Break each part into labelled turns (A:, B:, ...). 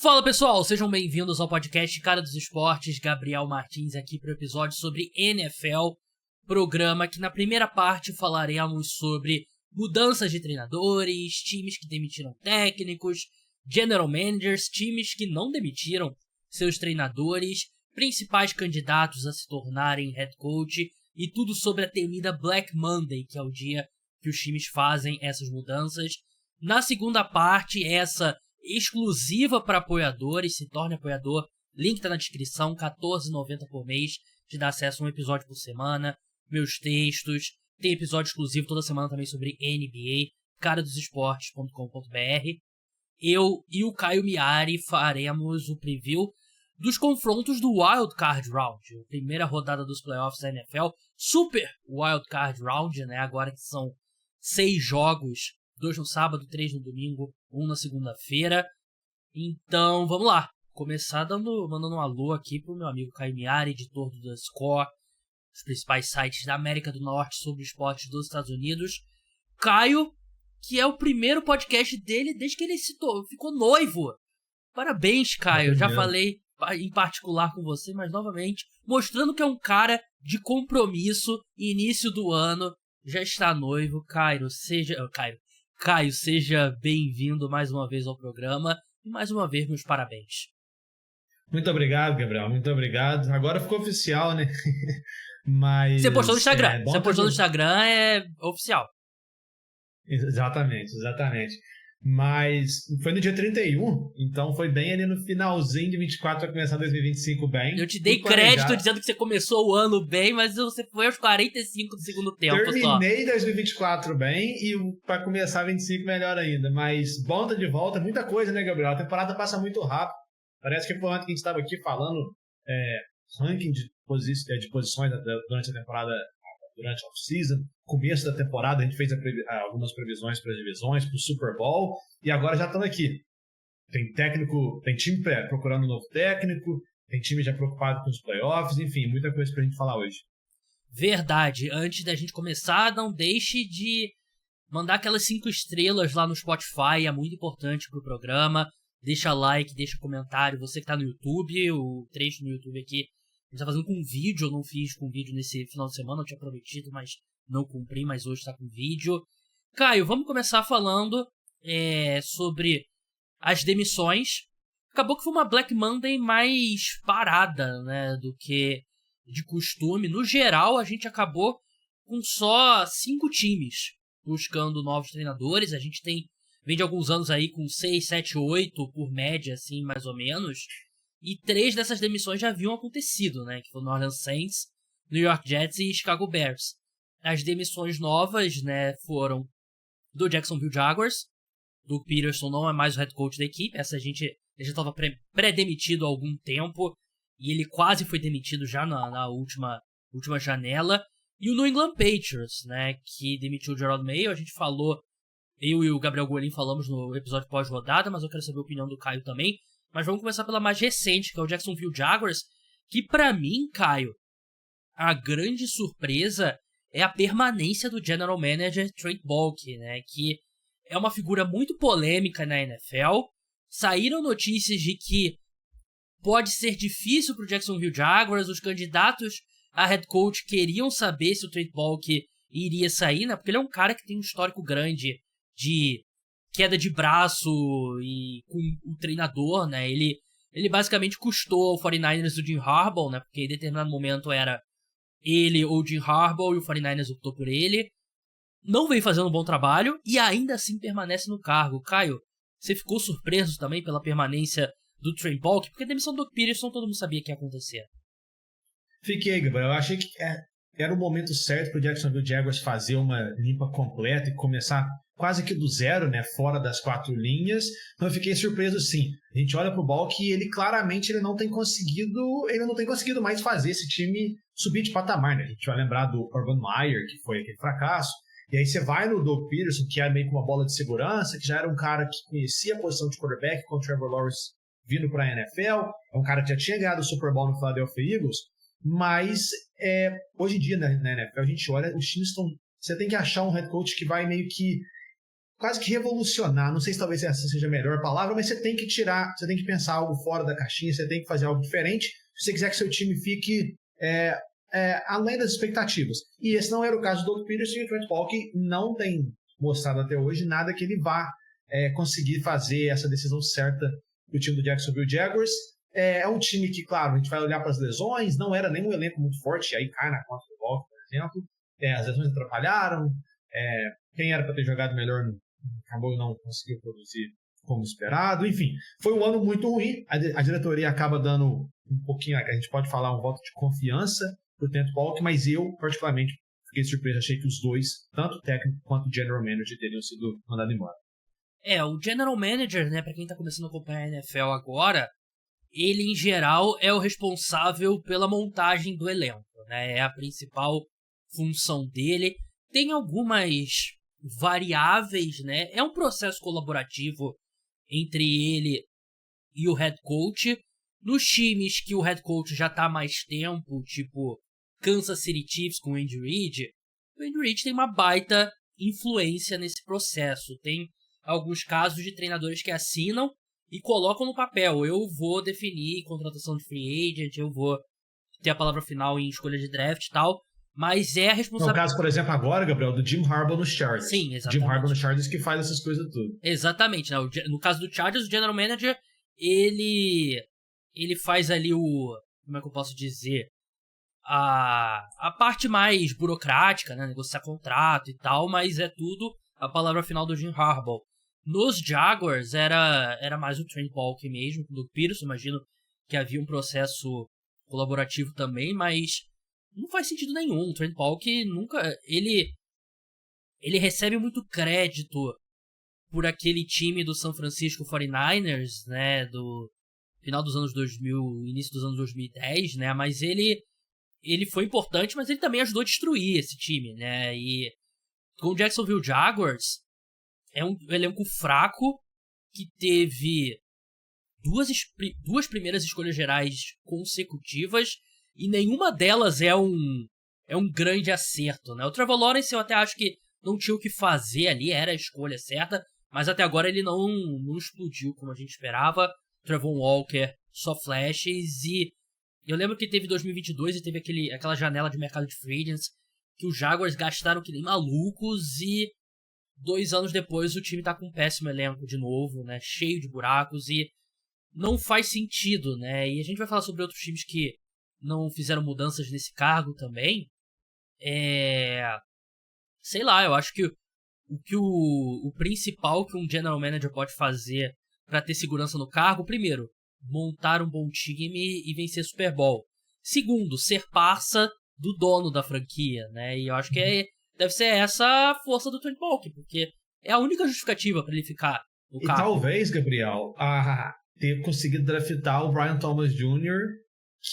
A: Fala pessoal, sejam bem-vindos ao podcast Cara dos Esportes. Gabriel Martins aqui para o episódio sobre NFL, programa que na primeira parte falaremos sobre mudanças de treinadores, times que demitiram técnicos, general managers, times que não demitiram seus treinadores, principais candidatos a se tornarem head coach e tudo sobre a temida Black Monday, que é o dia que os times fazem essas mudanças. Na segunda parte, essa exclusiva para apoiadores, se torne apoiador, link tá na descrição, R$14,90 por mês, te dá acesso a um episódio por semana, meus textos, tem episódio exclusivo toda semana também sobre NBA, caradosesportes.com.br. Eu e o Caio Miari faremos o preview dos confrontos do Wild Card Round, a primeira rodada dos playoffs da NFL, Super Wild Card Round, né, agora que são 6 jogos, 2 no sábado, 3 no domingo, 1 na segunda-feira. Então, vamos lá. Começar mandando um alô aqui pro meu amigo Caio Miari, editor do The Score, os principais sites da América do Norte sobre esportes dos Estados Unidos. Caio, que é o primeiro podcast dele desde que ele ficou noivo. Parabéns, Caio. Já falei em particular com você, mas novamente, mostrando que é um cara de compromisso, início do ano, já está noivo. Caio, seja bem-vindo mais uma vez ao programa e mais uma vez meus parabéns.
B: Muito obrigado, Gabriel, muito obrigado. Agora ficou oficial, né? Mas
A: você postou no Instagram, no Instagram, é oficial.
B: Exatamente. Mas foi no dia 31, então foi bem ali no finalzinho de 24 para começar 2025 bem.
A: Eu te dei crédito dizendo que você começou o ano bem, mas você foi aos 45 do segundo tempo.
B: Terminei 2024 bem e para começar 25 melhor ainda. Mas bom tá de volta, muita coisa, né, Gabriel? A temporada passa muito rápido. Parece que foi antes que a gente estava aqui falando ranking de posições durante a temporada, durante a off-season. Começo da temporada a gente fez algumas previsões para as divisões, para o Super Bowl, e agora já estamos aqui. Tem time procurando um novo técnico, tem time já preocupado com os playoffs, enfim, muita coisa para a gente falar hoje.
A: Verdade. Antes da gente começar, não deixe de mandar aquelas 5 estrelas lá no Spotify, é muito importante pro programa. Deixa like, deixa comentário. Você que tá no YouTube, o trecho no YouTube aqui, a gente tá fazendo com vídeo, eu não fiz com vídeo nesse final de semana, eu tinha prometido, mas não cumpri, mas hoje tá com vídeo. Caio, vamos começar falando sobre as demissões. Acabou que foi uma Black Monday mais parada, né, do que de costume. No geral, a gente acabou com só 5 times buscando novos treinadores. A gente vem de alguns anos aí com 6, 7, 8 por média, assim, mais ou menos. E 3 dessas demissões já haviam acontecido, né, que foi o New Orleans Saints, New York Jets e Chicago Bears. As demissões novas, né, foram do Jacksonville Jaguars. Doug Peterson não é mais o head coach da equipe. Essa gente já estava pré-demitido há algum tempo. E ele quase foi demitido já na última janela. E o New England Patriots, né, que demitiu o Gerald Mayo. A gente falou, eu e o Gabriel Golin falamos no episódio pós-rodada, mas eu quero saber a opinião do Caio também. Mas vamos começar pela mais recente, que é o Jacksonville Jaguars. Que pra mim, Caio, a grande surpresa é a permanência do General Manager Trent Baalke, né, que é uma figura muito polêmica na NFL. Saíram notícias de que pode ser difícil para o Jacksonville Jaguars, os candidatos a head coach queriam saber se o Trent Baalke iria sair, né, porque ele é um cara que tem um histórico grande de queda de braço e com o treinador, né, ele basicamente custou ao 49ers do Jim Harbaugh, né, porque em determinado momento era ele ou Jim Harbaugh, e o 49ers optou por ele. Não vem fazendo um bom trabalho e ainda assim permanece no cargo. Caio, você ficou surpreso também pela permanência do Trent Baalke? Porque a demissão do Doug Peterson todo mundo sabia que ia acontecer.
B: Fiquei, Gabriel. Eu achei que era o momento certo para o Jacksonville Jaguars fazer uma limpa completa e começar quase que do zero, né, fora das 4 linhas. Então eu fiquei surpreso, sim. A gente olha para o Baalke e ele claramente não tem conseguido mais fazer esse time subir de patamar, né? A gente vai lembrar do Urban Meyer, que foi aquele fracasso. E aí você vai no Doug Peterson, que era meio que uma bola de segurança, que já era um cara que conhecia a posição de quarterback com o Trevor Lawrence vindo para a NFL. É um cara que já tinha ganhado o Super Bowl no Philadelphia Eagles. Mas hoje em dia na NFL a gente olha, os times estão... Você tem que achar um head coach que vai meio que quase que revolucionar, não sei se talvez essa seja a melhor palavra, mas você tem que pensar algo fora da caixinha, você tem que fazer algo diferente, se você quiser que seu time fique além das expectativas. E esse não era o caso do Doug Peterson, e o Trent Baalke não tem mostrado até hoje nada que ele vá conseguir fazer essa decisão certa do time do Jacksonville Jaguars. É um time que, claro, a gente vai olhar para as lesões, não era nem um elenco muito forte, aí cai na conta do Baalke, por exemplo. As lesões atrapalharam, quem era para ter jogado melhor acabou não conseguindo produzir como esperado. Enfim, foi um ano muito ruim. A diretoria acaba dando um pouquinho, a gente pode falar, um voto de confiança para o Trent Baalke, mas eu, particularmente, fiquei surpreso. Achei que os dois, tanto o técnico quanto o general manager, teriam sido mandados embora.
A: O general manager, né, para quem tá começando a acompanhar a NFL agora, ele, em geral, é o responsável pela montagem do elenco, né? É a principal função dele. Tem algumas variáveis, né? É um processo colaborativo entre ele e o head coach. Nos times que o head coach já tá há mais tempo, tipo Kansas City Chiefs com o Andy Reid tem uma baita influência nesse processo. Tem alguns casos de treinadores que assinam e colocam no papel: eu vou definir contratação de free agent, eu vou ter a palavra final em escolha de draft e tal, mas é a responsabilidade...
B: No caso, por exemplo, agora, Gabriel, do Jim Harbaugh no Chargers.
A: Sim, exatamente.
B: Jim Harbaugh no Chargers que faz essas coisas tudo.
A: Exatamente, né? No caso do Chargers, o general manager, ele faz ali como é que eu posso dizer? A parte mais burocrática, né? Negociar contrato e tal, mas é tudo a palavra final do Jim Harbaugh. Nos Jaguars era mais o Trent Baalke mesmo, do Peterson. Imagino que havia um processo colaborativo também, mas não faz sentido nenhum. O Trent Baalke nunca... Ele recebe muito crédito por aquele time do San Francisco 49ers, né, do final dos anos 2000, início dos anos 2010, né, mas ele foi importante, mas ele também ajudou a destruir esse time, né, e com o Jacksonville Jaguars é um elenco fraco que teve duas primeiras escolhas gerais consecutivas e nenhuma delas é um grande acerto, né. O Trevor Lawrence eu até acho que não tinha o que fazer ali, era a escolha certa, mas até agora ele não explodiu como a gente esperava. Trevor Walker, só flashes, e eu lembro que teve 2022 e teve aquela janela de mercado de free agents que os Jaguars gastaram que nem malucos, e 2 anos depois o time tá com um péssimo elenco de novo, né, cheio de buracos, e não faz sentido, né, e a gente vai falar sobre outros times que não fizeram mudanças nesse cargo também. Sei lá, eu acho que o principal que um general manager pode fazer para ter segurança no cargo: primeiro, montar um bom time e vencer Super Bowl. Segundo, ser parça do dono da franquia, né? E eu acho que deve ser essa a força do Trent Baalke, porque é a única justificativa para ele ficar no cargo.
B: E talvez, Gabriel, ter conseguido draftar o Brian Thomas Jr.,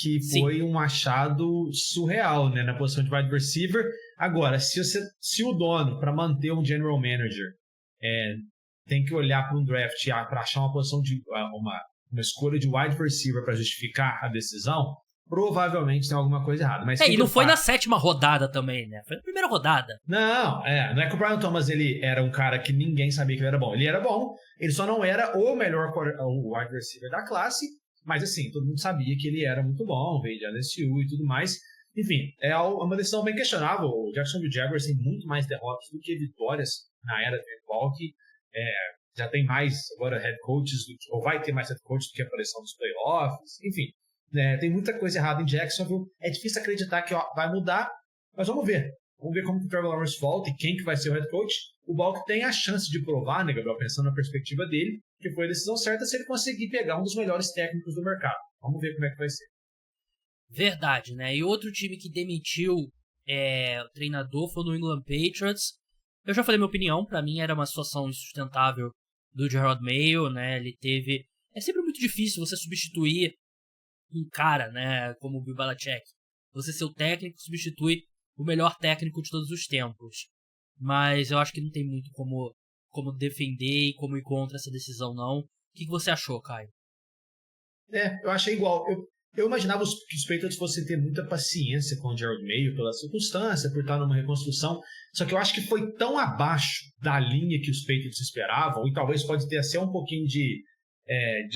B: que foi um achado surreal, né, na posição de wide receiver. Agora, se o dono, para manter um general manager, tem que olhar para um draft para achar uma posição de uma escolha de wide receiver para justificar a decisão, provavelmente tem alguma coisa errada. Mas
A: e não foi na 7ª rodada também, né? Foi na primeira rodada.
B: Não é que o Brian Thomas ele era um cara que ninguém sabia que ele era bom. Ele era bom, ele só não era o melhor wide receiver da classe. Mas assim, todo mundo sabia que ele era muito bom, veio de LSU e tudo mais. Enfim, é uma decisão bem questionável. O Jacksonville Jaguars tem muito mais derrotas do que vitórias na era do Trent Baalke. Já tem mais agora head coaches, ou vai ter mais head coaches do que a aparição dos playoffs. Enfim, tem muita coisa errada em Jacksonville. É difícil acreditar que vai mudar, mas vamos ver. Vamos ver como o Trevor Lawrence volta e quem que vai ser o head coach. O Baalke tem a chance de provar, né, Gabriel, pensando na perspectiva dele, que foi a decisão certa se ele conseguir pegar um dos melhores técnicos do mercado. Vamos ver como é que vai ser.
A: Verdade, né? E outro time que demitiu o treinador foi o New England Patriots. Eu já falei minha opinião, pra mim era uma situação insustentável do Gerard Mayo, né? Ele teve... É sempre muito difícil você substituir um cara, né, como o Bill Belichick. Você ser o técnico substitui o melhor técnico de todos os tempos. Mas eu acho que não tem muito como defender e como ir contra essa decisão, não. O que você achou, Caio?
B: Eu achei igual. Eu imaginava que os Patriots fossem ter muita paciência com o Gerald Mayo pela circunstância, por estar numa reconstrução. Só que eu acho que foi tão abaixo da linha que os Patriots esperavam, e talvez pode ter até um pouquinho de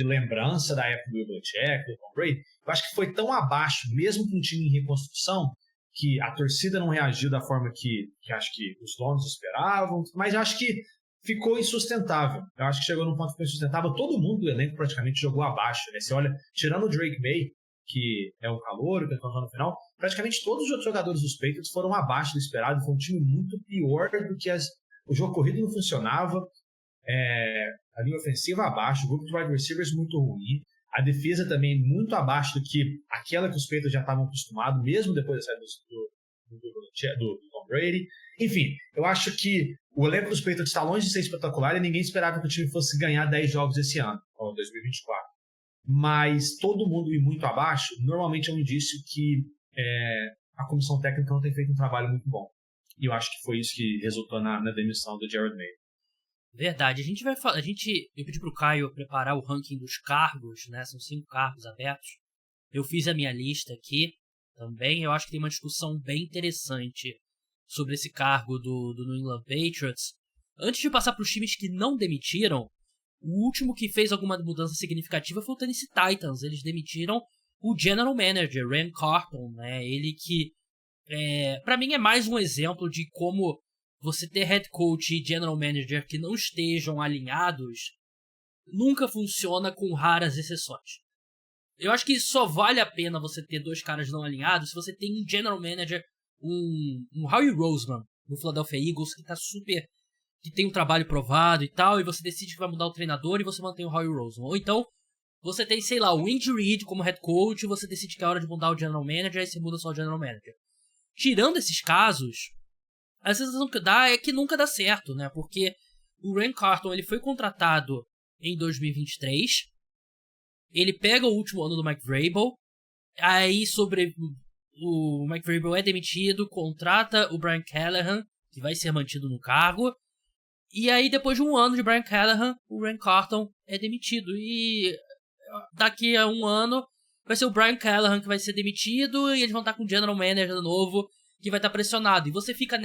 B: lembrança da época do Belichick, do Tom Brady. Eu acho que foi tão abaixo, mesmo com um time em reconstrução, que a torcida não reagiu da forma que acho que os donos esperavam, mas eu acho que ficou insustentável. Eu acho que chegou num ponto que ficou insustentável. Todo mundo do elenco praticamente jogou abaixo, né? Você olha, tirando o Drake May, que é o calouro, que está no final, praticamente todos os outros jogadores dos Patriots foram abaixo do esperado. Foi um time muito pior do que o jogo corrido não funcionava, a linha ofensiva abaixo, o grupo de wide receivers muito ruim, a defesa também muito abaixo do que aquela que os Patriots já estavam acostumados, mesmo depois da saída do Tom Brady. Enfim, eu acho que o elenco dos Patriots está longe de ser espetacular e ninguém esperava que o time fosse ganhar 10 jogos esse ano, ou 2024. Mas todo mundo ir muito abaixo, normalmente é um indício que a comissão técnica não tem feito um trabalho muito bom. E eu acho que foi isso que resultou na demissão do Gerald Mayo.
A: Verdade. Eu pedi pro Caio preparar o ranking dos cargos, né? São 5 cargos abertos. Eu fiz a minha lista aqui também. Eu acho que tem uma discussão bem interessante sobre esse cargo do New England Patriots. Antes de passar para os times que não demitiram, o último que fez alguma mudança significativa foi o Tennessee Titans. Eles demitiram o General Manager, Ran Carthon, né? Ele que, para mim, é mais um exemplo de como você ter head coach e general manager que não estejam alinhados nunca funciona, com raras exceções. Eu acho que só vale a pena você ter 2 caras não alinhados se você tem um general manager, um Howie Roseman no Philadelphia Eagles, que tem um trabalho provado e tal, e você decide que vai mudar o treinador e você mantém o Howie Roseman. Ou então você tem, sei lá, o Andy Reid como head coach e você decide que é hora de mudar o general manager e você muda só o general manager. Tirando esses casos, a sensação que dá é que nunca dá certo, né? Porque o Ran Carthon, ele foi contratado em 2023. Ele pega o último ano do Mike Vrabel. Aí o Mike Vrabel é demitido, contrata o Brian Callahan, que vai ser mantido no cargo. E aí, depois de um ano de Brian Callahan, o Ran Carthon é demitido. E daqui a um ano vai ser o Brian Callahan que vai ser demitido e eles vão estar com o general manager novo, que vai estar pressionado. E você fica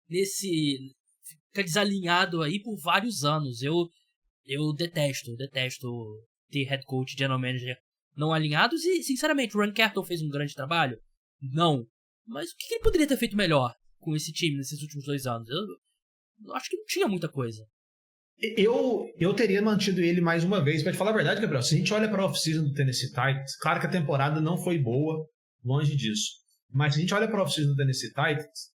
A: fica desalinhado aí por vários anos. Eu detesto ter head coach e general manager não alinhados. E, sinceramente, o Ran Carthon fez um grande trabalho? Não. Mas o que ele poderia ter feito melhor com esse time nesses últimos 2 anos? Eu acho que não tinha muita coisa.
B: Eu teria mantido ele mais uma vez. Pra te falar a verdade, Gabriel, se a gente olha para a off-season do Tennessee Titans, claro que a temporada não foi boa, longe disso. Mas se a gente olha para a off-season do Tennessee Titans,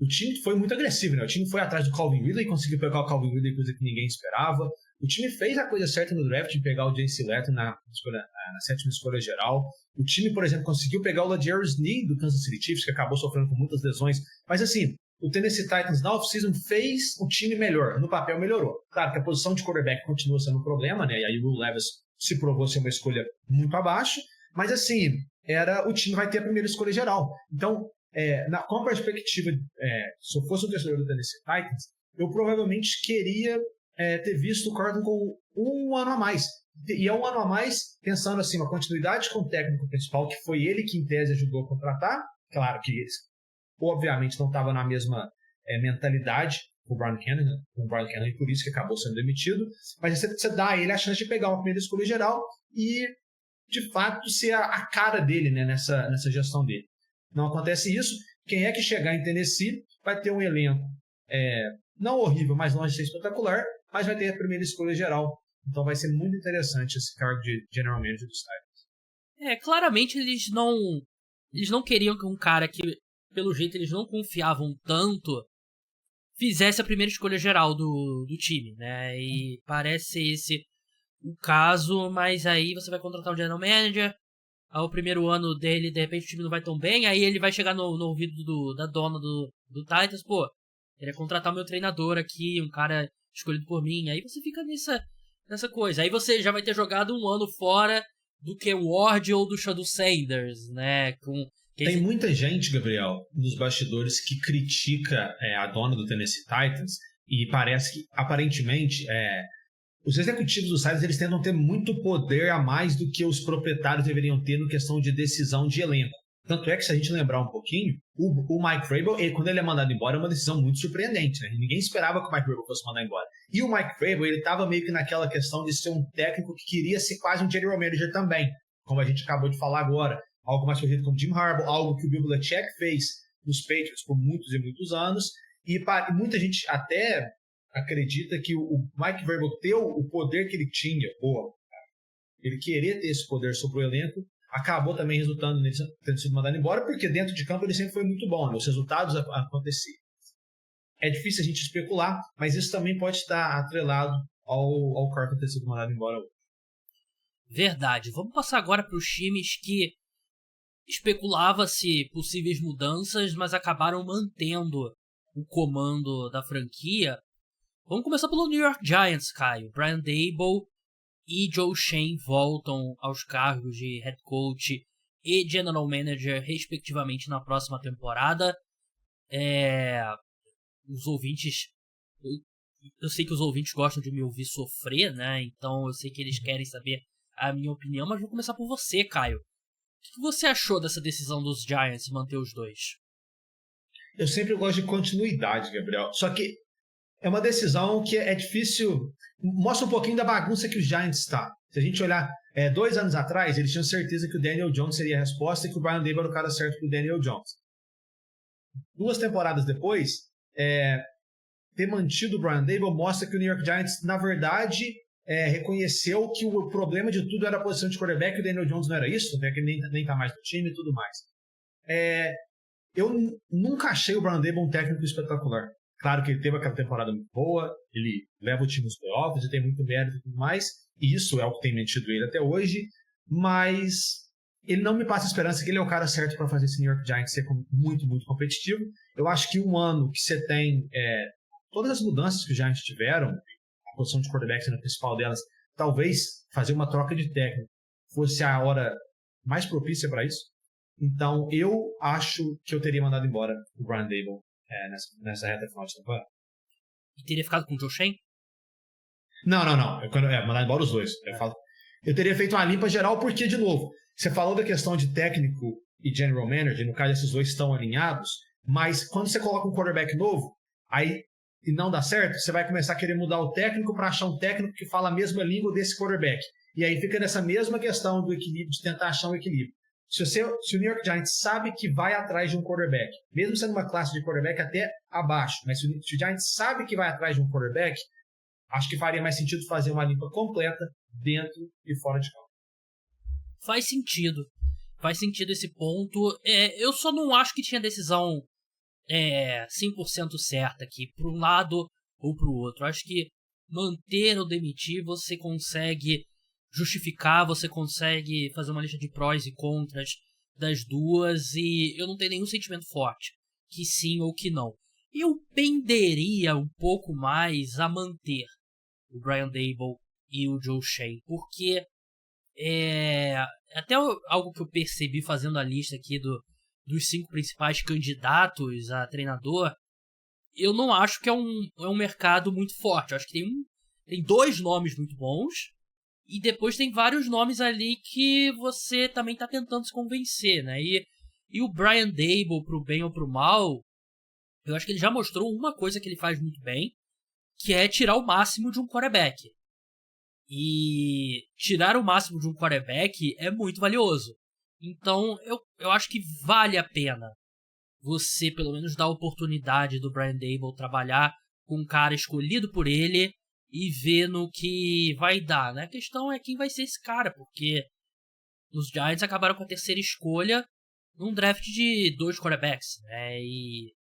B: o time foi muito agressivo, né? O time foi atrás do Calvin Ridley, conseguiu pegar o Calvin Ridley, coisa que ninguém esperava. O time fez a coisa certa no draft de pegar o J.C. Letton na 7ª escolha geral. O time, por exemplo, conseguiu pegar o L'Jarius Sneed do Kansas City Chiefs, que acabou sofrendo com muitas lesões. Mas assim, o Tennessee Titans na off-season fez o time melhor. No papel melhorou. Claro que a posição de quarterback continua sendo um problema, né? E aí o Will Levis se provou ser uma escolha muito abaixo. Mas assim, o time vai ter a primeira escolha geral. Então, com a perspectiva, se eu fosse o torcedor do Tennessee Titans, eu provavelmente queria ter visto o Carthon com um ano a mais. E é um ano a mais pensando assim, uma continuidade com o técnico principal, que foi ele que em tese ajudou a contratar. Claro que eles, obviamente, não estava na mesma mentalidade com o Brian Callahan, e por isso que acabou sendo demitido. Mas você dá a ele a chance de pegar uma primeira escolha geral e, de fato, ser a cara dele, né, nessa gestão dele. Não acontece isso. Quem é que chegar em Tennessee vai ter um elenco não horrível, mas longe de ser espetacular, mas vai ter a primeira escolha geral. Então vai ser muito interessante esse cargo de General Manager dos Titans.
A: Claramente eles não queriam que um cara que, pelo jeito, eles não confiavam tanto, fizesse a primeira escolha geral do time, né? E parece ser esse o caso, mas aí você vai contratar um General Manager, ao primeiro ano dele, de repente o time não vai tão bem, aí ele vai chegar no ouvido da dona do Titans, pô, ele ia contratar o meu treinador aqui, um cara escolhido por mim, aí você fica nessa coisa. Aí você já vai ter jogado um ano fora do Ken Ward ou do Shadow Sanders, né?
B: Tem muita gente, Gabriel, nos bastidores que critica a dona do Tennessee Titans, e parece que, aparentemente, os executivos dos sites, eles tentam ter muito poder a mais do que os proprietários deveriam ter na questão de decisão de elenco. Tanto é que, se a gente lembrar um pouquinho, o Mike Vrabel, quando ele é mandado embora, é uma decisão muito surpreendente, né? Ninguém esperava que o Mike Vrabel fosse mandar embora. E o Mike Vrabel, ele estava meio que naquela questão de ser um técnico que queria ser quase um general manager também, como a gente acabou de falar agora. Algo mais conhecido como Jim Harbaugh, algo que o Bill Belichick fez nos Patriots por muitos e muitos anos. E muita gente até acredita que o Mike Vrabel ter o poder que ele tinha, ele querer ter esse poder sobre o elenco, acabou também resultando nele tendo sido mandado embora, porque dentro de campo ele sempre foi muito bom, né? Os resultados aconteciam. É difícil a gente especular, mas isso também pode estar atrelado ao Carter ter sido mandado embora hoje.
A: Verdade. Vamos passar agora para os times que especulava-se possíveis mudanças, mas acabaram mantendo o comando da franquia. Vamos começar pelo New York Giants, Caio. Brian Daboll e Joe Schoen voltam aos cargos de head coach e general manager, respectivamente, na próxima temporada. Os ouvintes... Eu sei que os ouvintes gostam de me ouvir sofrer, né? Então eu sei que eles querem saber a minha opinião, mas vou começar por você, Caio. O que você achou dessa decisão dos Giants manter os dois?
B: Eu sempre gosto de continuidade, Gabriel. Só que é uma decisão que é difícil. Mostra um pouquinho da bagunça que os Giants está. Se a gente olhar 2 anos atrás, eles tinham certeza que o Daniel Jones seria a resposta e que o Brian Daboll era o cara certo para o Daniel Jones. 2 temporadas depois, ter mantido o Brian Daboll mostra que o New York Giants, na verdade, reconheceu que o problema de tudo era a posição de quarterback e o Daniel Jones não era isso, né, que ele nem tá mais no time e tudo mais. Eu nunca achei o Brian Daboll um técnico espetacular. Claro que ele teve aquela temporada muito boa, ele leva o time nos playoffs, ele tem muito mérito e tudo mais, e isso é o que tem mantido ele até hoje, mas ele não me passa esperança que ele é o cara certo para fazer esse New York Giants ser muito, muito competitivo. Eu acho que um ano que você tem todas as mudanças que os Giants tiveram, a posição de quarterback sendo a principal delas, talvez fazer uma troca de técnico fosse a hora mais propícia para isso. Então, eu acho que eu teria mandado embora o Brian Daboll nessa reta final de temporada.
A: E teria ficado com o Joe Schoen?
B: Não. Mandar embora os dois. Eu teria feito uma limpa geral porque, de novo, você falou da questão de técnico e general manager, no caso esses dois estão alinhados, mas quando você coloca um quarterback novo, aí e não dá certo, você vai começar a querer mudar o técnico para achar um técnico que fala a mesma língua desse quarterback. E aí fica nessa mesma questão do equilíbrio, de tentar achar um equilíbrio. Se o New York Giants sabe que vai atrás de um quarterback, mesmo sendo uma classe de quarterback até abaixo, mas se o Giants sabe que vai atrás de um quarterback, acho que faria mais sentido fazer uma limpa completa dentro e fora de campo.
A: Faz sentido. Faz sentido esse ponto. Eu só não acho que tinha decisão 100% certa aqui, para um lado ou para o outro. Acho que manter ou demitir, você consegue justificar, você consegue fazer uma lista de prós e contras das duas, e eu não tenho nenhum sentimento forte, que sim ou que não. Eu penderia um pouco mais a manter o Brian Daboll e o Joe Schoen, porque até algo que eu percebi fazendo a lista aqui dos 5 principais candidatos a treinador, eu não acho que é um mercado muito forte. Eu acho que tem 2 nomes muito bons, e depois tem vários nomes ali que você também tá tentando se convencer, né? E o Brian Daboll, pro bem ou pro mal, eu acho que ele já mostrou uma coisa que ele faz muito bem, que é tirar o máximo de um quarterback. E tirar o máximo de um quarterback é muito valioso. Então, eu acho que vale a pena você, pelo menos, dar a oportunidade do Brian Daboll trabalhar com um cara escolhido por ele e ver no que vai dar, né? A questão é quem vai ser esse cara, porque os Giants acabaram com a terceira escolha num draft de 2 quarterbacks, né? E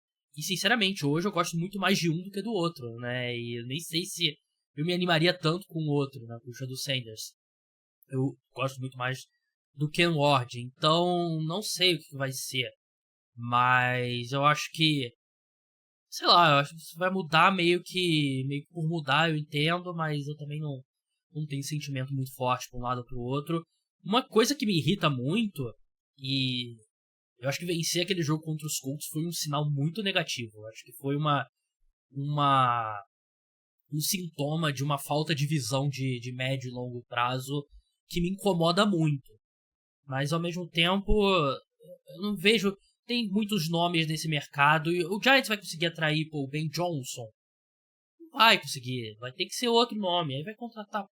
A: sinceramente, hoje eu gosto muito mais de um do que do outro, né? E eu nem sei se eu me animaria tanto com o outro, né? Com o Shadow Sanders. Eu gosto muito mais do Ken Ward, então não sei o que vai ser. Mas eu acho que, sei lá, eu acho que isso vai mudar meio que por mudar, eu entendo, mas eu também não tenho sentimento muito forte para um lado ou para o outro. Uma coisa que me irrita muito, e eu acho que vencer aquele jogo contra os Colts foi um sinal muito negativo. Eu acho que foi uma um sintoma de uma falta de visão de médio e longo prazo que me incomoda muito. Mas, ao mesmo tempo, eu não vejo... Tem muitos nomes nesse mercado e o Giants vai conseguir atrair o Ben Johnson? Não vai conseguir. Vai ter que ser outro nome. Aí vai contratar,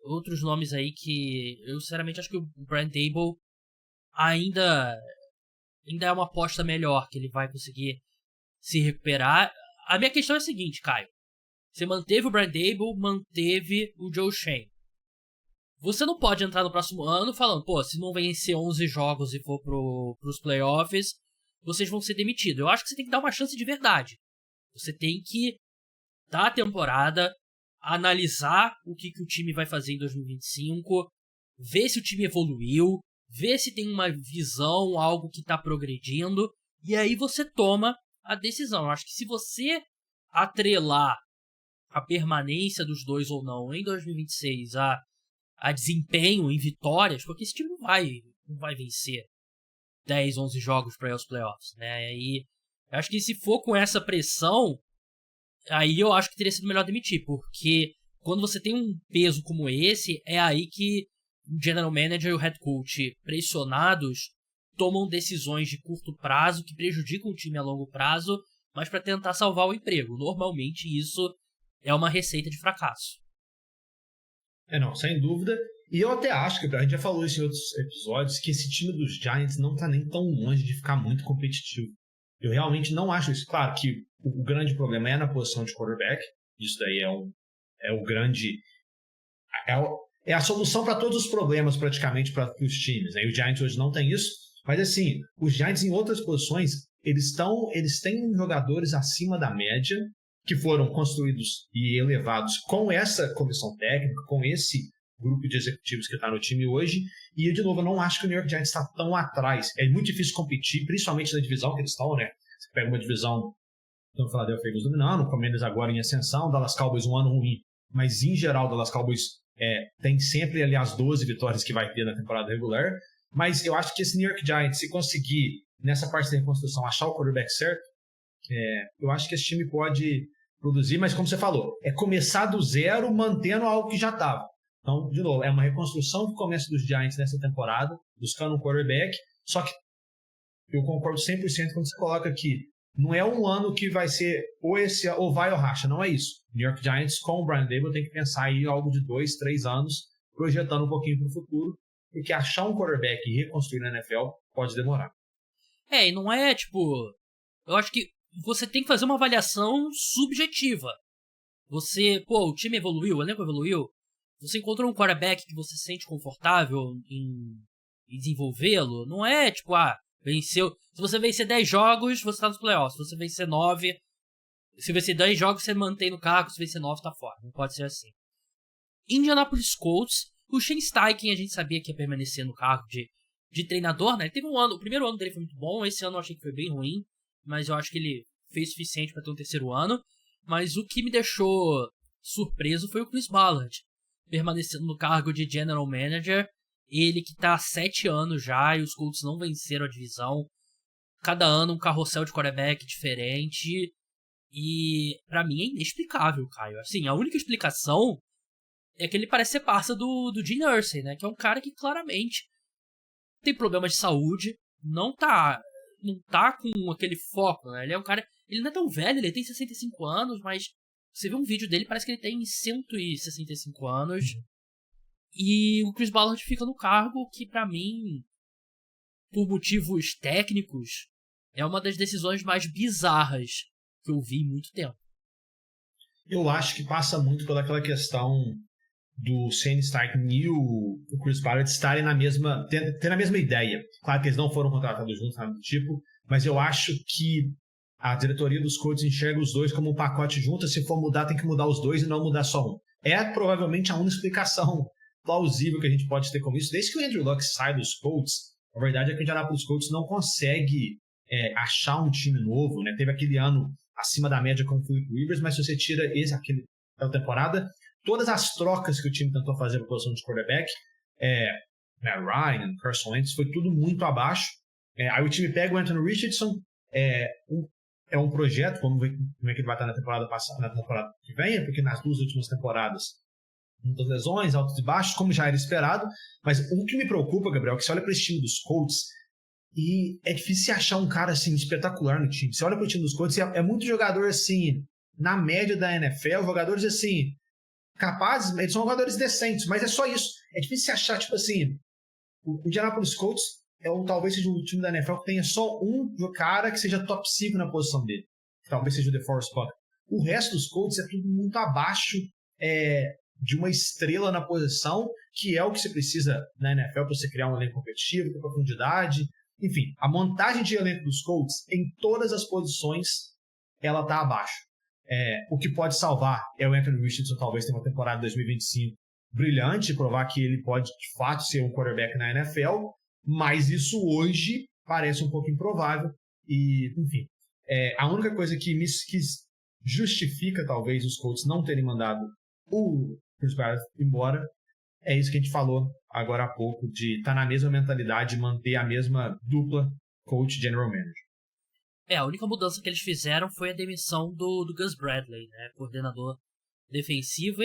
A: outros nomes aí que eu, sinceramente, acho que o Brian Daboll ainda é uma aposta melhor, que ele vai conseguir se recuperar. A minha questão é a seguinte, Caio. Você manteve o Brian Daboll, manteve o Joe Schoen. Você não pode entrar no próximo ano falando, se não vencer 11 jogos e for pros playoffs, vocês vão ser demitidos. Eu acho que você tem que dar uma chance de verdade. Você tem que dar a temporada, analisar o que o time vai fazer em 2025, ver se o time evoluiu, ver se tem uma visão, algo que está progredindo, e aí você toma a decisão. Eu acho que se você atrelar a permanência dos dois ou não em 2026 a desempenho em vitórias, porque esse time não vai vencer 10, 11 jogos para os playoffs, né? E eu acho que se for com essa pressão, aí eu acho que teria sido melhor demitir, porque quando você tem um peso como esse, é aí que o general manager e o head coach pressionados tomam decisões de curto prazo que prejudicam o time a longo prazo, mas para tentar salvar o emprego. Normalmente isso é uma receita de fracasso.
B: Não, sem dúvida. E eu até acho que a gente já falou isso em outros episódios, que esse time dos Giants não tá nem tão longe de ficar muito competitivo. Eu realmente não acho isso. Claro que o grande problema é na posição de quarterback. Isso daí é o grande... É a solução para todos os problemas, praticamente, para os times, né? E o Giants hoje não tem isso. Mas, assim, os Giants em outras posições, eles têm jogadores acima da média, que foram construídos e elevados com essa comissão técnica, com esse grupo de executivos que está no time hoje. E, de novo, eu não acho que o New York Giants está tão atrás. É muito difícil competir, principalmente na divisão que eles estão, né? Você pega uma divisão, então o Philadelphia Eagles dominando, o Commanders agora em ascensão, o Dallas Cowboys um ano ruim. Mas, em geral, o Dallas Cowboys tem sempre ali as 12 vitórias que vai ter na temporada regular. Mas eu acho que esse New York Giants, se conseguir, nessa parte da reconstrução, achar o quarterback certo, eu acho que esse time pode produzir, mas como você falou, é começar do zero mantendo algo que já estava. Então, de novo, é uma reconstrução que começa dos Giants nessa temporada, buscando um quarterback, só que eu concordo 100% quando você coloca aqui, não é um ano que vai ser ou vai ou racha, não é isso. New York Giants com o Brian Daboll tem que pensar aí algo de 2, 3 anos, projetando um pouquinho para o futuro, porque achar um quarterback e reconstruir na NFL pode demorar.
A: E não é eu acho que você tem que fazer uma avaliação subjetiva. O time evoluiu, o elenco evoluiu. Você encontrou um quarterback que você se sente confortável em desenvolvê-lo. Não é venceu. Se você vencer 10 jogos, você tá nos playoffs. Se você vencer 9, se vencer 10 jogos, você mantém no cargo. Se vencer 9, tá fora. Não pode ser assim. Indianapolis Colts, o Shane Steichen, a gente sabia que ia permanecer no cargo de treinador, né? Ele teve um ano, o primeiro ano dele foi muito bom. Esse ano eu achei que foi bem ruim, mas eu acho que ele fez o suficiente para ter um terceiro ano. Mas o que me deixou surpreso foi o Chris Ballard, permanecendo no cargo de General Manager. Ele que tá há 7 anos já e os Colts não venceram a divisão. Cada ano um carrossel de quarterback diferente. E pra mim é inexplicável, Caio. Assim, a única explicação é que ele parece ser parça do Gene Irsay, né? Que é um cara que claramente tem problemas de saúde, não tá com aquele foco, né? Ele é um cara... Ele não é tão velho, ele tem 65 anos, mas você vê um vídeo dele, parece que ele tem 165 anos. E o Chris Ballard fica no cargo que, pra mim, por motivos técnicos, é uma das decisões mais bizarras que eu vi em muito tempo.
B: Eu acho que passa muito pelaquela questão do Shane Steichen e o Chris Ballard estarem ter a mesma ideia. Claro que eles não foram contratados juntos, nada do tipo, mas eu acho que a diretoria dos Colts enxerga os dois como um pacote junto. Se for mudar, tem que mudar os dois e não mudar só um. É provavelmente a única explicação plausível que a gente pode ter com isso. Desde que o Andrew Luck sai dos Colts, a verdade é que o Indianapolis Colts não consegue achar um time novo, né? Teve aquele ano acima da média com o Philip Rivers, mas se você tira aquela temporada, todas as trocas que o time tentou fazer para a posição de quarterback, Matt Ryan, Carson Wentz, foi tudo muito abaixo. Aí o time pega o Anthony Richardson, é um projeto, vamos ver como é que ele vai estar na temporada passada, na temporada que vem, porque nas 2 últimas temporadas, muitas lesões, altos e baixos, como já era esperado. Mas o que me preocupa, Gabriel, é que você olha para esse time dos Colts e é difícil achar um cara assim espetacular no time. Você olha para o time dos Colts e é muito jogador assim, na média da NFL, jogadores assim, capazes, eles são jogadores decentes, mas é só isso. É difícil achar, tipo assim, o Indianapolis Colts talvez seja o time da NFL que tenha só um cara que seja top 5 na posição dele. Que talvez seja o DeForest Buckner. O resto dos Colts é tudo muito abaixo de uma estrela na posição, que é o que você precisa na NFL para você criar um elenco competitivo, com profundidade. Enfim, a montagem de elenco dos Colts em todas as posições, ela está abaixo. O que pode salvar é o Anthony Richardson, talvez tenha uma temporada de 2025 brilhante, provar que ele pode de fato ser um quarterback na NFL, mas isso hoje parece um pouco improvável. E, enfim, a única coisa que justifica talvez os Colts não terem mandado o Chris Ballard embora é isso que a gente falou agora há pouco, de estar na mesma mentalidade, de manter a mesma dupla coach-general manager.
A: A única mudança que eles fizeram foi a demissão do Gus Bradley, né, coordenador defensivo.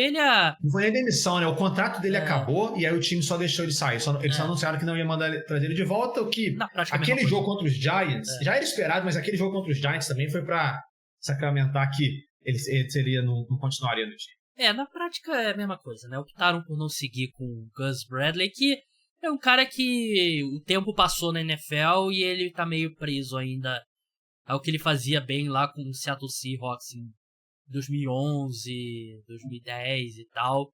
B: Não foi nem demissão, né? O contrato dele acabou e aí o time só deixou ele sair. Eles só anunciaram que não ia trazer ele de volta, o que aquele jogo contra os Giants, já era esperado, mas aquele jogo contra os Giants também foi para sacramentar que ele não continuaria no time.
A: Na prática é a mesma coisa, né? Optaram por não seguir com o Gus Bradley, que é um cara que o tempo passou na NFL e ele tá meio preso ainda ao que ele fazia bem lá com o Seattle Seahawks em 2011, 2010 e tal,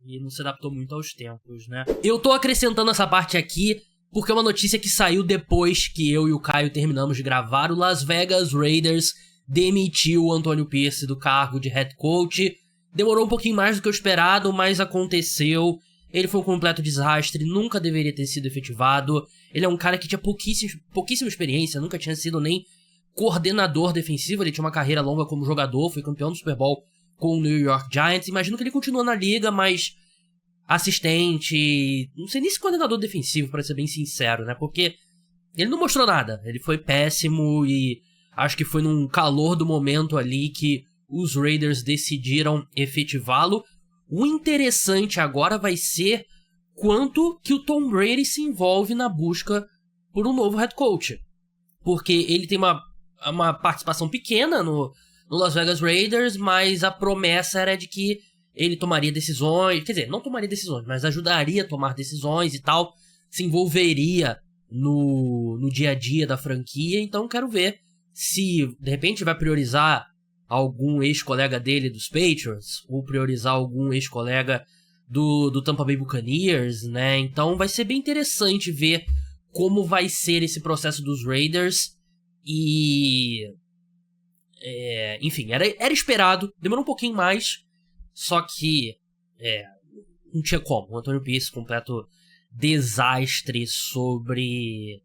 A: e não se adaptou muito aos tempos, né? Eu tô acrescentando essa parte aqui porque é uma notícia que saiu depois que eu e o Caio terminamos de gravar. O Las Vegas Raiders demitiu o Antonio Pierce do cargo de head coach. Demorou um pouquinho mais do que o esperado, mas aconteceu. Ele foi um completo desastre, nunca deveria ter sido efetivado. Ele é um cara que tinha pouquíssima experiência, nunca tinha sido nem coordenador defensivo. Ele tinha uma carreira longa como jogador, foi campeão do Super Bowl com o New York Giants. Imagino que ele continua na liga, mas assistente, não sei nem se coordenador defensivo, para ser bem sincero, né? Porque ele não mostrou nada, ele foi péssimo e acho que foi num calor do momento ali que os Raiders decidiram efetivá-lo. O interessante agora vai ser quanto que o Tom Brady se envolve na busca por um novo head coach. Porque ele tem uma participação pequena no Las Vegas Raiders, mas a promessa era de que ele tomaria decisões, quer dizer, não tomaria decisões, mas ajudaria a tomar decisões e tal, se envolveria no dia a dia da franquia. Então quero ver se de repente vai priorizar algum ex-colega dele dos Patriots, ou priorizar algum ex-colega do Tampa Bay Buccaneers, né? Então vai ser bem interessante ver como vai ser esse processo dos Raiders. E enfim, era esperado, demorou um pouquinho mais, só que não tinha como. O Antonio Pierce, completo desastre sobre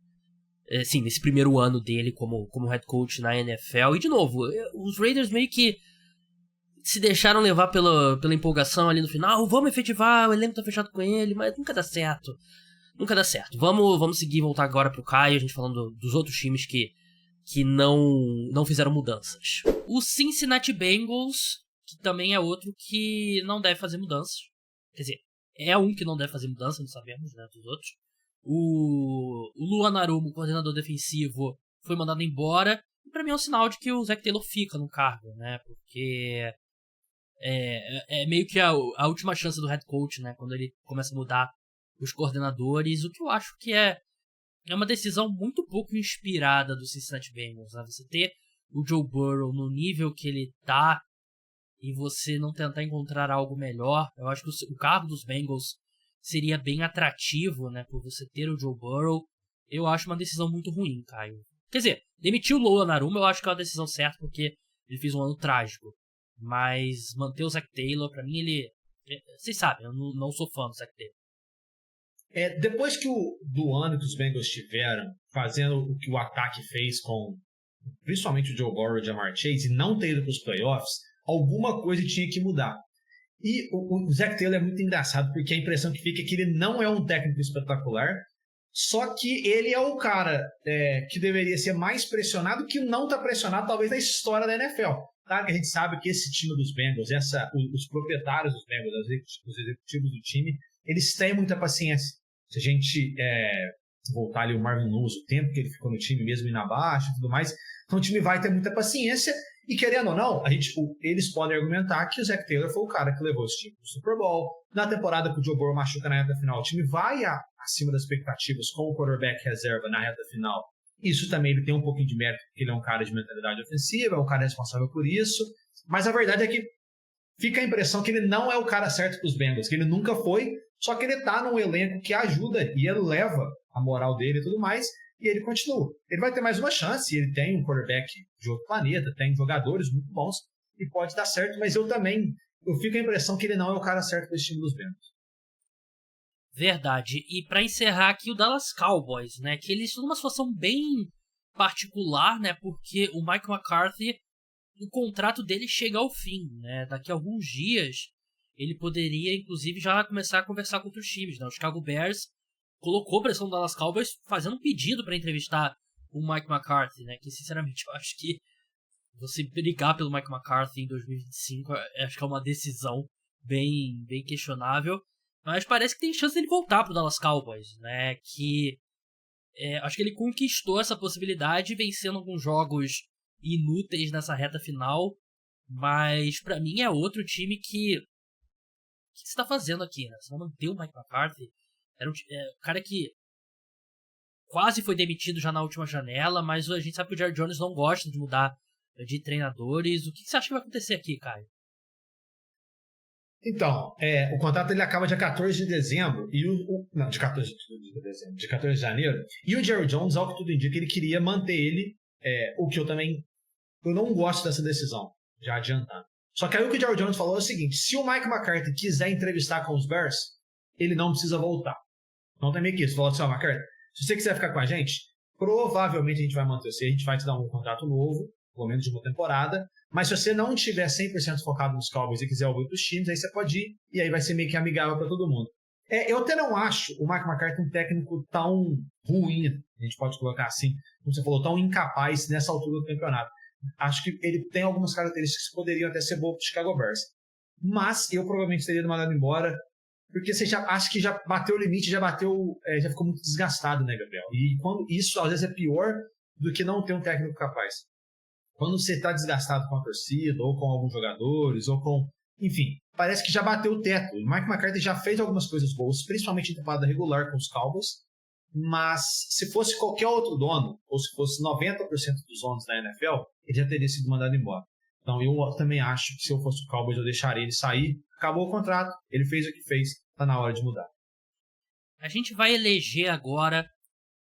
A: nesse primeiro ano dele como head coach na NFL. E de novo, os Raiders meio que se deixaram levar pela empolgação ali no final. Vamos efetivar, o elenco tá fechado com ele, mas nunca dá certo. Nunca dá certo. Vamos seguir e voltar agora pro Caio, a gente falando dos outros times que não fizeram mudanças. O Cincinnati Bengals, que também é outro que não deve fazer mudanças. Quer dizer, é um que não deve fazer mudança, não sabemos, né, dos outros. O Lou Anarumo, coordenador defensivo, foi mandado embora. E pra mim é um sinal de que o Zac Taylor fica no cargo, né? Porque é meio que a última chance do head coach, né? Quando ele começa a mudar os coordenadores. O que eu acho que é uma decisão muito pouco inspirada do Cincinnati Bengals, né? Você ter o Joe Burrow no nível que ele tá e você não tentar encontrar algo melhor. Eu acho que o cargo dos Bengals seria bem atrativo, né, por você ter o Joe Burrow. Eu acho uma decisão muito ruim, Caio. Quer dizer, demitir o Lou Anarumo eu acho que é uma decisão certa, porque ele fez um ano trágico. Mas manter o Zac Taylor, pra mim, ele... Vocês sabem, eu não sou fã do Zac Taylor.
B: Depois do ano que os Bengals tiveram, fazendo o que o ataque fez com principalmente o Joe Burrow e o Ja'Marr Chase, e não ter ido para os playoffs, alguma coisa tinha que mudar. E o Zac Taylor é muito engraçado, porque a impressão que fica é que ele não é um técnico espetacular, Só que ele é o cara que deveria ser mais pressionado, que não está pressionado, talvez, na história da NFL. Claro que a gente sabe que esse time dos Bengals, os proprietários dos Bengals, os executivos do time, eles têm muita paciência. Se a gente voltar ali o Marvin Lewis, o tempo que ele ficou no time, mesmo indo abaixo e tudo mais, então o time vai ter muita paciência. E querendo ou não, eles podem argumentar que o Zac Taylor foi o cara que levou esse time pro Super Bowl. Na temporada que o Joe Burrow machuca na reta final, o time vai acima das expectativas com o quarterback reserva na reta final. Isso também ele tem um pouquinho de mérito, porque ele é um cara de mentalidade ofensiva, é um cara responsável por isso. Mas a verdade é que fica a impressão que ele não é o cara certo para os Bengals, que ele nunca foi, só que ele está num elenco que ajuda e eleva a moral dele e tudo mais. E ele continua. Ele vai ter mais uma chance, ele tem um quarterback de outro planeta, tem jogadores muito bons e pode dar certo, mas eu fico a impressão que ele não é o cara certo para esse time dos Bengals.
A: Verdade. E para encerrar aqui o Dallas Cowboys, né, que eles estão numa situação bem particular, né, porque o Mike McCarthy, o contrato dele chega ao fim, né, daqui a alguns dias ele poderia inclusive já começar a conversar com outros times, né, o Chicago Bears colocou pressão no Dallas Cowboys fazendo um pedido para entrevistar o Mike McCarthy, né? Que sinceramente eu acho que você brigar pelo Mike McCarthy em 2025 acho que é uma decisão bem questionável, mas parece que tem chance dele voltar pro Dallas Cowboys, né? Que acho que ele conquistou essa possibilidade vencendo alguns jogos inúteis nessa reta final, mas para mim é outro time que o que você tá fazendo aqui, né? Você vai manter o Mike McCarthy? Era um cara que quase foi demitido já na última janela, mas a gente sabe que o Jerry Jones não gosta de mudar de treinadores. O que você acha que vai acontecer aqui, Caio?
B: Então, o contrato ele acaba dia 14 de dezembro, não, de 14 de dezembro, de 14 de janeiro, e o Jerry Jones, ao que tudo indica, ele queria manter ele, o que eu não gosto dessa decisão, já adiantando. Só que aí o que o Jerry Jones falou é o seguinte: se o Mike McCarthy quiser entrevistar com os Bears, ele não precisa voltar. Então tem meio que isso. Falou assim: McCarthy, se você quiser ficar com a gente, provavelmente a gente vai manter você, a gente vai te dar um contrato novo, pelo menos de uma temporada, mas se você não estiver 100% focado nos Cowboys e quiser ouvir outros times, aí você pode ir, e aí vai ser meio que amigável para todo mundo. Eu até não acho o Mike McCarthy um técnico tão ruim, a gente pode colocar assim, como você falou, tão incapaz nessa altura do campeonato. Acho que ele tem algumas características que poderiam até ser boas para o Chicago Bears. Mas eu provavelmente teria mandado embora, porque você acha que já bateu o limite, já ficou muito desgastado, né, Gabriel? E isso às vezes é pior do que não ter um técnico capaz. Quando você está desgastado com a torcida, ou com alguns jogadores, ou com... Enfim, parece que já bateu o teto. O Mike McCarthy já fez algumas coisas boas, principalmente em temporada regular com os Cowboys, mas se fosse qualquer outro dono, ou se fosse 90% dos donos da NFL, ele já teria sido mandado embora. Então eu também acho que se eu fosse o Cowboys eu deixaria ele sair. Acabou o contrato, ele fez o que fez, está na hora de mudar.
A: A gente vai eleger agora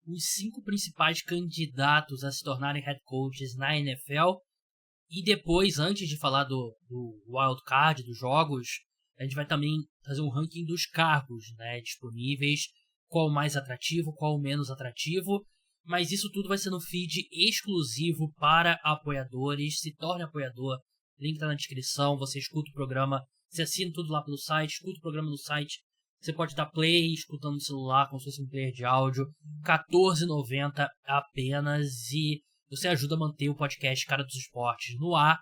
A: os 5 principais candidatos a se tornarem head coaches na NFL. E depois, antes de falar do wild card, dos jogos, a gente vai também fazer um ranking dos cargos, né, disponíveis, qual o mais atrativo, qual o menos atrativo. Mas isso tudo vai ser no feed exclusivo para apoiadores. Se torne apoiador, link está na descrição, você escuta o programa, você assina tudo lá pelo site, escuta o programa no site. Você pode dar play escutando no celular, como se fosse um player de áudio. R$14,90 apenas. E você ajuda a manter o podcast Cara dos Esportes no ar.